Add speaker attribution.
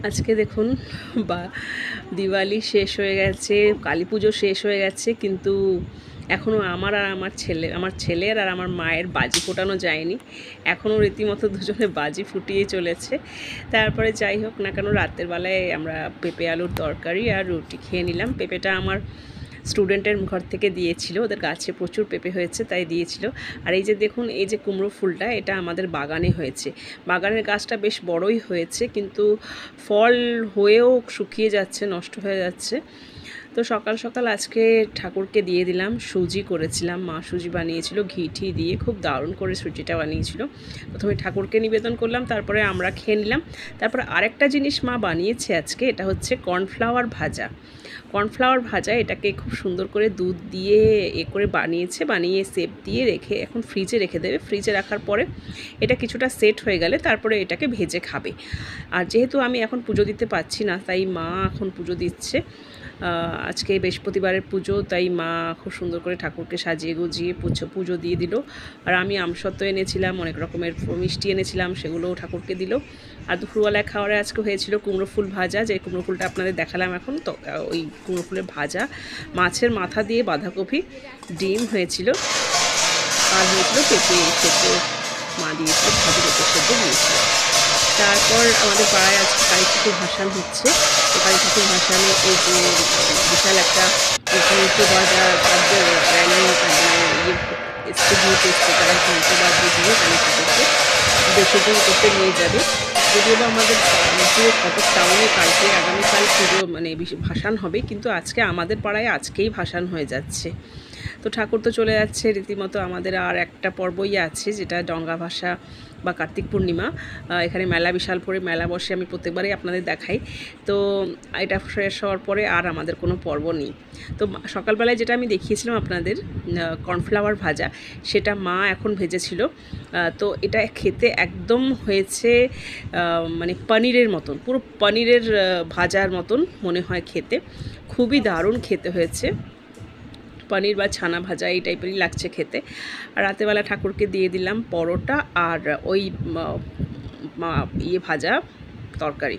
Speaker 1: আজকে দেখুন বা দিওয়ালি শেষ হয়ে গেছে, কালী পুজো শেষ হয়ে গেছে, কিন্তু এখনও আমার ছেলের আর আমার মায়ের বাজি ফোটানো যায়নি। এখনও রীতিমতো দুজনে বাজি ফুটিয়ে চলেছে। তারপরে যাই হোক না কেন, রাতের বেলায় আমরা পেঁপে আলুর তরকারি আর রুটি খেয়ে নিলাম। পেঁপেটা আমার স্টুডেন্টের ঘর থেকে দিয়েছিল, ওদের গাছে প্রচুর পেঁপে হয়েছে তাই দিয়েছিল। আর এই যে দেখুন, এই যে কুমড়ো ফুলটা, এটা আমাদের বাগানে হয়েছে। বাগানের গাছটা বেশ বড়ই হয়েছে, কিন্তু ফল হয়েও শুকিয়ে যাচ্ছে, নষ্ট হয়ে যাচ্ছে। তো সকাল সকাল আজকে ঠাকুরকে দিয়ে দিলাম। সুজি করেছিলাম, মা সুজি বানিয়েছিল ঘি ঠি দিয়ে, খুব দারুণ করে সুজিটা বানিয়েছিল। প্রথমে ঠাকুরকে নিবেদন করলাম, তারপরে আমরা খেয়ে নিলাম। তারপরে আরেকটা জিনিস মা বানিয়েছে আজকে, এটা হচ্ছে কর্নফ্লাওয়ার ভাজা। কর্নফ্লাওয়ার ভাজা, এটাকে খুব সুন্দর করে দুধ দিয়ে করে বানিয়েছে, বানিয়ে সেপ দিয়ে রেখে এখন ফ্রিজে রেখে দেবে। ফ্রিজে রাখার পরে এটা কিছুটা সেট হয়ে গেলে তারপরে এটাকে ভেজে খাবে। আর যেহেতু আমি এখন পুজো দিতে পারছি না, তাই মা এখন পুজো দিচ্ছে। আজকে বৃহস্পতিবারের পুজো, তাই মা খুব সুন্দর করে ঠাকুরকে সাজিয়ে গুজিয়ে পুজো দিয়ে দিল। আর আমি আমসত্ত্ব এনেছিলাম, অনেক রকমের মিষ্টি এনেছিলাম, সেগুলোও ঠাকুরকে দিল। আর দুপুরবেলায় খাওয়ারে আজকে হয়েছিল কুমড়ো ফুল ভাজা, যে কুমড়ো ফুলটা আপনাদের দেখালাম এখন। তো ওই কুমড়ো ফুলের ভাজা, মাছের মাথা দিয়ে বাঁধাকপি, ডিম হয়েছিল, আর হয়েছিল পেঁপে মা দিয়েছিল, ভাজি পেঁপে সেদ্ধ দিয়েছিল। তারপর আমাদের পাড়ায় আজকে কালী ঠাকুর ভাসান হচ্ছে। তো কালী ঠাকুর ভাসানে এই যে বিশাল একটা বাজার র্যালি স্টুডিওতে এসছে, তারা ঘন্টা বাজিয়ে দিয়ে কালী ঠাকুরকে বিসর্জন করতে নিয়ে যাবে। যদিও বা আমাদের পুরো কটক টাউনে কালকে আগামীকাল পুজো ভাসান হবে, কিন্তু আজকে আমাদের পাড়ায় আজকেই ভাসান হয়ে যাচ্ছে। তো ঠাকুর তো চলে যাচ্ছে রীতিমতো। আমাদের আর একটা পর্বই আছে, যেটা ডঙ্গা ভাসা বা কার্তিক পূর্ণিমা। এখানে মেলা, বিশাল করে মেলা বসে, আমি প্রত্যেকবারই আপনাদের দেখাই। তো এটা শেষ হওয়ার পরে আর আমাদের কোনো পর্ব নেই। তো সকালবেলায় যেটা আমি দেখিয়েছিলাম আপনাদের, কর্নফ্লাওয়ার ভাজা, সেটা মা এখন ভেজেছিল। তো এটা খেতে একদম হয়েছে পনিরের মতন, পুরো পনিরের ভাজার মতন মনে হয় খেতে। খুবই দারুণ খেতে হয়েছে, পনির বা ছানা ভাজা এই টাইপেরই লাগছে খেতে। আর রাতেরবেলা ঠাকুরকে দিয়ে দিলাম পরোটা আর ওই ভাজা তরকারি।